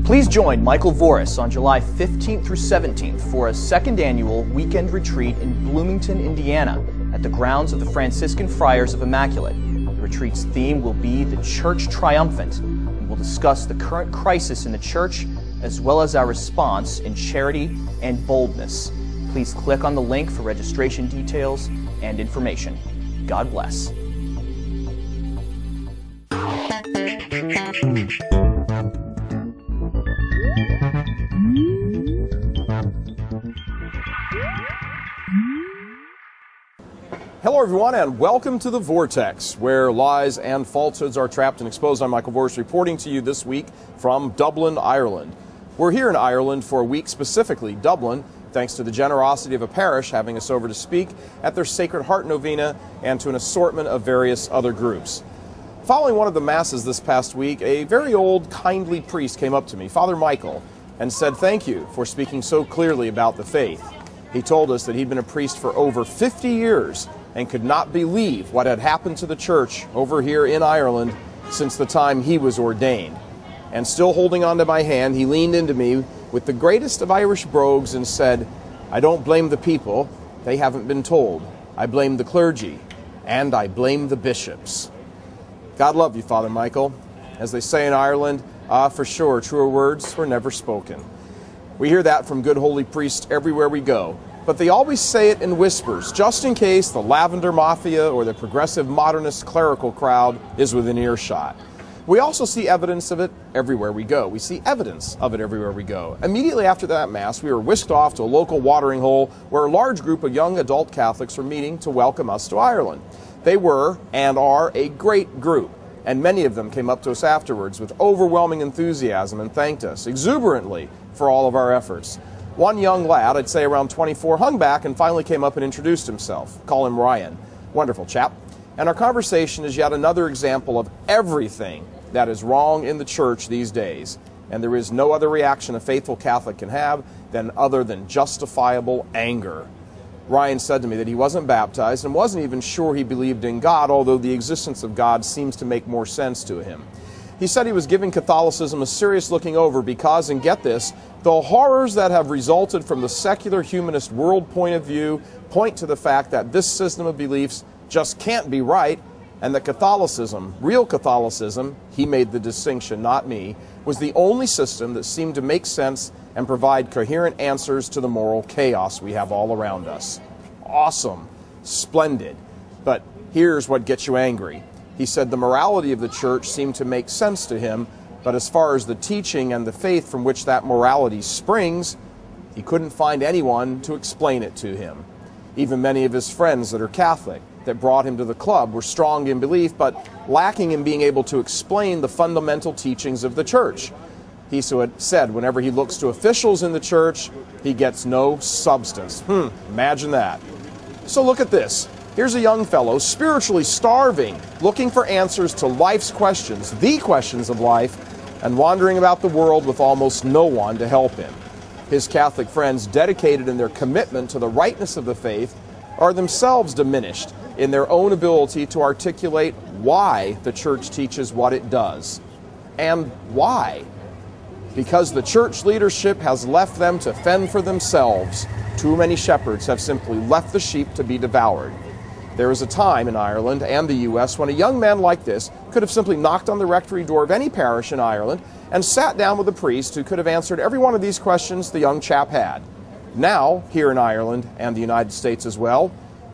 Please join Michael Voris on July 15th through 17th for a second annual weekend retreat in Bloomington, Indiana, at the grounds of the Franciscan Friars of Immaculate. The retreat's theme will be the Church Triumphant, and we'll discuss the current crisis in the Church, as well as our response in charity and boldness. Please click on the link for registration details and information. God bless. Hello everyone, and welcome to the Vortex, where lies and falsehoods are trapped and exposed. I'm Michael Voris, reporting to you this week from Dublin, Ireland. We're here in Ireland for a week, specifically Dublin, thanks to the generosity of a parish having us over to speak at their Sacred Heart Novena and to an assortment of various other groups. Following one of the masses this past week, a very old, kindly priest came up to me, Father Michael, and said thank you for speaking so clearly about the faith. He told us that he'd been a priest for over 50 years and could not believe what had happened to the church over here in Ireland since the time he was ordained. And still holding onto my hand, he leaned into me with the greatest of Irish brogues and said, "I don't blame the people, they haven't been told. I blame the clergy, and I blame the bishops." God love you, Father Michael. As they say in Ireland, for sure, truer words were never spoken. We hear that from good holy priests everywhere we go, but they always say it in whispers, just in case the lavender mafia or the progressive modernist clerical crowd is within earshot. We also see evidence of it everywhere we go. We see evidence of it everywhere we go. Immediately after that Mass, we were whisked off to a local watering hole where a large group of young adult Catholics were meeting to welcome us to Ireland. They were, and are, a great group, and many of them came up to us afterwards with overwhelming enthusiasm and thanked us exuberantly for all of our efforts. One young lad, I'd say around 24, hung back and finally came up and introduced himself. Call him Ryan. Wonderful chap. And our conversation is yet another example of everything that is wrong in the church these days. And there is no other reaction a faithful Catholic can have other than justifiable anger. Ryan said to me that he wasn't baptized and wasn't even sure he believed in God, although the existence of God seems to make more sense to him. He said he was giving Catholicism a serious looking over because, and get this, the horrors that have resulted from the secular humanist world point of view point to the fact that this system of beliefs just can't be right, and that Catholicism, real Catholicism, he made the distinction, not me, was the only system that seemed to make sense and provide coherent answers to the moral chaos we have all around us. Awesome. Splendid. But here's what gets you angry. He said the morality of the church seemed to make sense to him, but as far as the teaching and the faith from which that morality springs, he couldn't find anyone to explain it to him. Even many of his friends that are Catholic that brought him to the club were strong in belief, but lacking in being able to explain the fundamental teachings of the church. He said whenever he looks to officials in the church, he gets no substance. Imagine that. So look at this. Here's a young fellow, spiritually starving, looking for answers to life's questions, the questions of life, and wandering about the world with almost no one to help him. His Catholic friends, dedicated in their commitment to the rightness of the faith, are themselves diminished in their own ability to articulate why the church teaches what it does. And why? Because the church leadership has left them to fend for themselves. Too many shepherds have simply left the sheep to be devoured. There was a time in Ireland and the U.S. when a young man like this could have simply knocked on the rectory door of any parish in Ireland and sat down with a priest who could have answered every one of these questions the young chap had. Now, here in Ireland and the United States as well,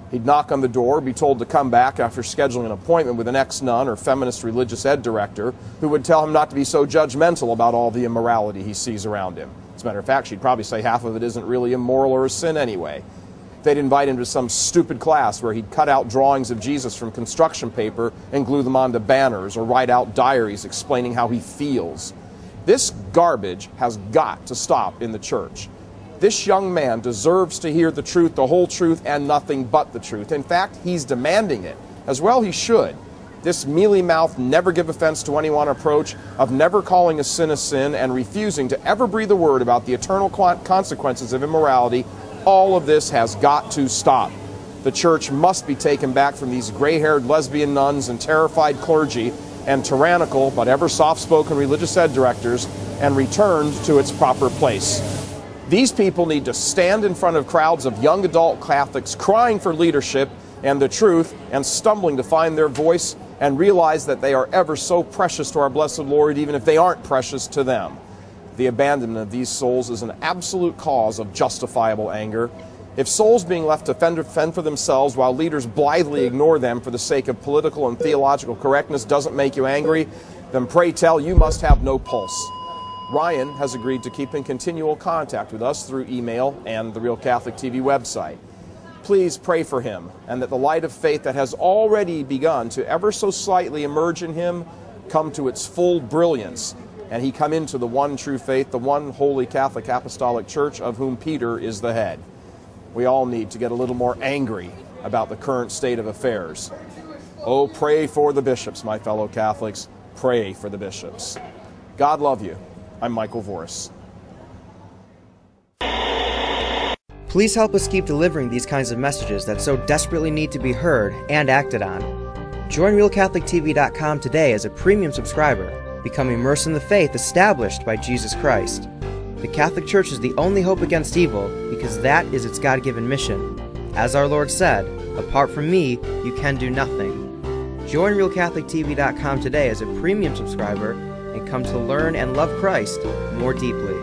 he'd knock on the door, be told to come back after scheduling an appointment with an ex-nun or feminist religious ed director who would tell him not to be so judgmental about all the immorality he sees around him. As a matter of fact, she'd probably say half of it isn't really immoral or a sin anyway. They'd invite him to some stupid class where he'd cut out drawings of Jesus from construction paper and glue them onto banners or write out diaries explaining how he feels. This garbage has got to stop in the church. This young man deserves to hear the truth, the whole truth, and nothing but the truth. In fact, he's demanding it. As well he should. This mealy-mouthed, never give offense to anyone approach of never calling a sin and refusing to ever breathe a word about the eternal consequences of immorality, all of this has got to stop. The church must be taken back from these gray-haired lesbian nuns and terrified clergy and tyrannical but ever soft-spoken religious ed directors and returned to its proper place. These people need to stand in front of crowds of young adult Catholics crying for leadership and the truth and stumbling to find their voice and realize that they are ever so precious to our blessed Lord, even if they aren't precious to them. The abandonment of these souls is an absolute cause of justifiable anger. If souls being left to fend for themselves while leaders blithely ignore them for the sake of political and theological correctness doesn't make you angry, then pray tell, you must have no pulse. Ryan has agreed to keep in continual contact with us through email and the Real Catholic TV website. Please pray for him, and that the light of faith that has already begun to ever so slightly emerge in him come to its full brilliance, and he come into the one true faith, the one holy Catholic Apostolic Church, of whom Peter is the head. We all need to get a little more angry about the current state of affairs. Oh, pray for the bishops, my fellow Catholics. Pray for the bishops. God love you. I'm Michael Voris. Please help us keep delivering these kinds of messages that so desperately need to be heard and acted on. Join RealCatholicTV.com today as a premium subscriber. Become immersed in the faith established by Jesus Christ. The Catholic Church is the only hope against evil because that is its God-given mission. As our Lord said, apart from me, you can do nothing. Join RealCatholicTV.com today as a premium subscriber and come to learn and love Christ more deeply.